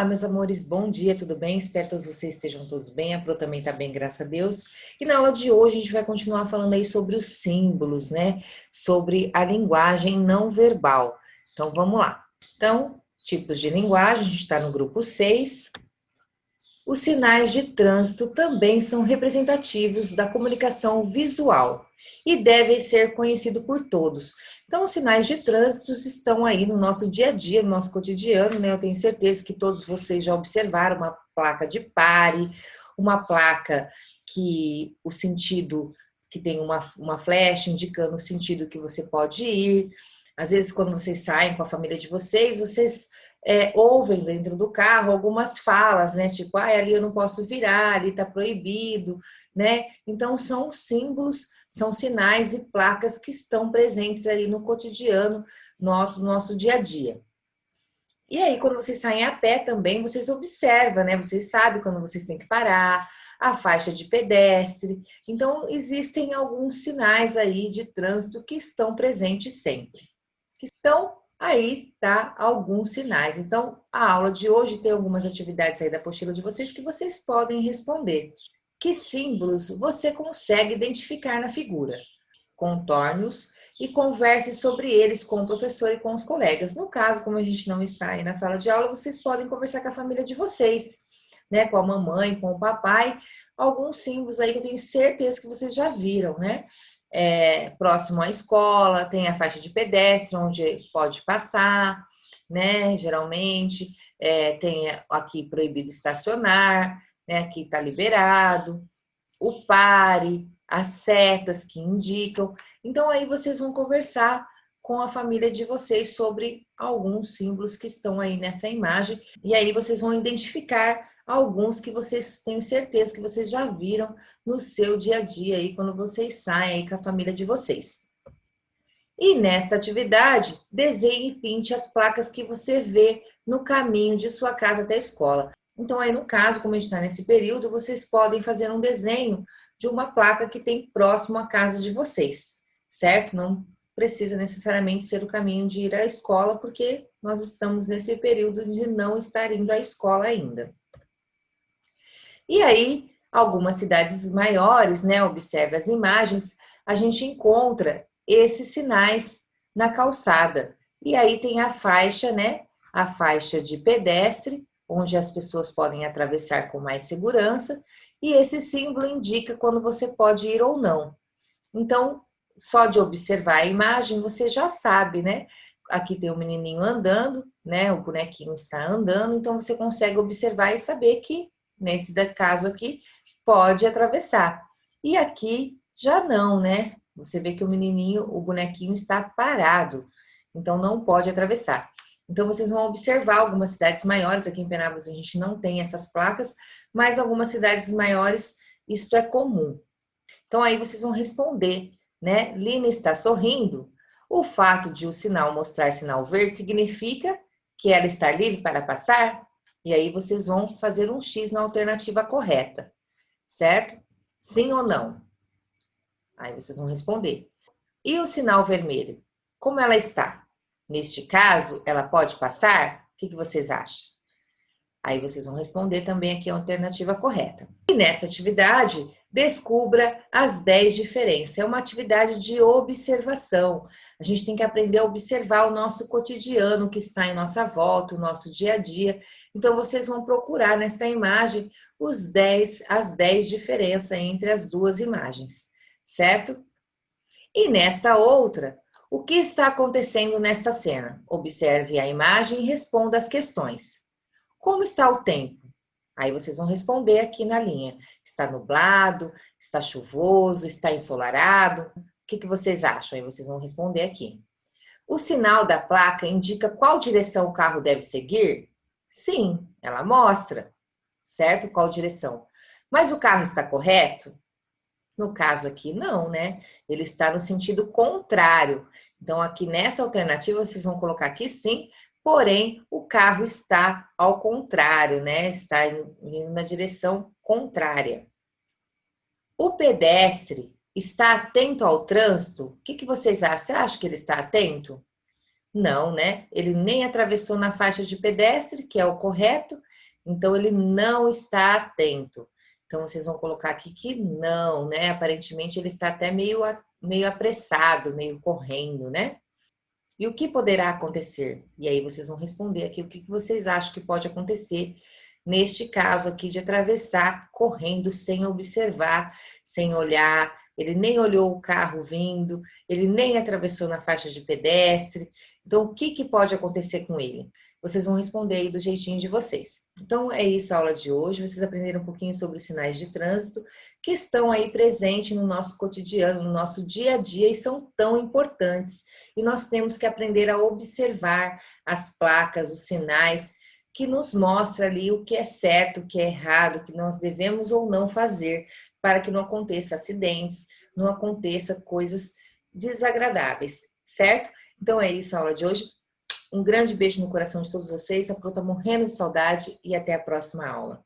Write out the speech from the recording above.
Olá, meus amores, bom dia, tudo bem? Espero que todos vocês estejam todos bem, a Pro também tá bem, graças a Deus. E na aula de hoje a gente vai continuar falando aí sobre os símbolos, né? Sobre a linguagem não verbal. Então, vamos lá. Então, tipos de linguagem, a gente está no grupo 6. Os sinais de trânsito também são representativos da comunicação visual e devem ser conhecidos por todos. Então, os sinais de trânsito estão aí no nosso dia a dia, no nosso cotidiano, né? Eu tenho certeza que todos vocês já observaram uma placa de pare, uma placa que o sentido, que tem uma flecha indicando o sentido que você pode ir. Às vezes, quando vocês saem com a família de vocês ouvem dentro do carro algumas falas, né? Tipo, ali eu não posso virar, ali tá proibido, né? Então, são símbolos, são sinais e placas que estão presentes aí no cotidiano nosso dia a dia. E aí, quando vocês saem a pé também, vocês observam, né? Vocês sabem quando vocês têm que parar, a faixa de pedestre. Então, existem alguns sinais aí de trânsito que estão presentes sempre. Então, aí tá alguns sinais. Então, a aula de hoje tem algumas atividades aí da apostila de vocês que vocês podem responder. Que símbolos você consegue identificar na figura? Contorne-os e converse sobre eles com o professor e com os colegas. No caso, como a gente não está aí na sala de aula, vocês podem conversar com a família de vocês, né? Com a mamãe, com o papai. Alguns símbolos aí que eu tenho certeza que vocês já viram, né? Próximo à escola, tem a faixa de pedestre, onde pode passar, né? Geralmente, tem aqui proibido estacionar, né? Aqui está liberado, o pare, as setas que indicam. Então, aí vocês vão conversar com a família de vocês sobre alguns símbolos que estão aí nessa imagem, e aí vocês vão identificar alguns que vocês têm certeza que vocês já viram no seu dia a dia aí, quando vocês saem aí com a família de vocês. E nessa atividade, desenhe e pinte as placas que você vê no caminho de sua casa até a escola. Então, aí no caso, como a gente está nesse período, vocês podem fazer um desenho de uma placa que tem próximo à casa de vocês, certo? Não precisa necessariamente ser o caminho de ir à escola, porque nós estamos nesse período de não estar indo à escola ainda. E aí, algumas cidades maiores, né, observe as imagens, a gente encontra esses sinais na calçada. E aí tem a faixa, né, a faixa de pedestre, onde as pessoas podem atravessar com mais segurança, e esse símbolo indica quando você pode ir ou não. Então, só de observar a imagem, você já sabe, né? Aqui tem o menininho andando, né? O bonequinho está andando, então você consegue observar e saber que, nesse caso aqui, pode atravessar. E aqui já não, né? Você vê que o menininho, o bonequinho está parado, então não pode atravessar. Então, vocês vão observar algumas cidades maiores, aqui em Penápolis a gente não tem essas placas, mas algumas cidades maiores isto é comum. Então, aí vocês vão responder, né? Lina está sorrindo. O fato de o sinal mostrar sinal verde significa que ela está livre para passar? E aí vocês vão fazer um X na alternativa correta, certo? Sim ou não? Aí vocês vão responder. E o sinal vermelho? Como ela está? Neste caso, ela pode passar? O que vocês acham? Aí vocês vão responder também aqui a alternativa correta. E nessa atividade, descubra as 10 diferenças. É uma atividade de observação. A gente tem que aprender a observar o nosso cotidiano que está em nossa volta, o nosso dia a dia. Então, vocês vão procurar nesta imagem as 10 diferenças entre as duas imagens, certo? E nesta outra, o que está acontecendo nesta cena? Observe a imagem e responda as questões. Como está o tempo? Aí vocês vão responder aqui na linha. Está nublado? Está chuvoso? Está ensolarado? O que vocês acham? Aí vocês vão responder aqui. O sinal da placa indica qual direção o carro deve seguir? Sim, ela mostra, certo? Qual direção. Mas o carro está correto? No caso aqui, não, né? Ele está no sentido contrário. Então, aqui nessa alternativa, vocês vão colocar aqui sim, porém, o carro está ao contrário, né? Está indo na direção contrária. O pedestre está atento ao trânsito? O que vocês acham? Você acha que ele está atento? Não, né? Ele nem atravessou na faixa de pedestre, que é o correto, Então, ele não está atento. Então, vocês vão colocar aqui que não, né? Aparentemente, ele está até meio apressado, meio correndo, né? E o que poderá acontecer? E aí vocês vão responder aqui o que vocês acham que pode acontecer neste caso aqui de atravessar correndo sem observar, sem olhar. Ele nem olhou o carro vindo, ele nem atravessou na faixa de pedestre. Então, o que pode acontecer com ele? Vocês vão responder aí do jeitinho de vocês. Então, é isso a aula de hoje. Vocês aprenderam um pouquinho sobre os sinais de trânsito que estão aí presentes no nosso cotidiano, no nosso dia a dia e são tão importantes. E nós temos que aprender a observar as placas, os sinais que nos mostra ali o que é certo, o que é errado, o que nós devemos ou não fazer para que não aconteça acidentes, não aconteça coisas desagradáveis, certo? Então é isso a aula de hoje. Um grande beijo no coração de todos vocês. A Pro tá morrendo de saudade e até a próxima aula.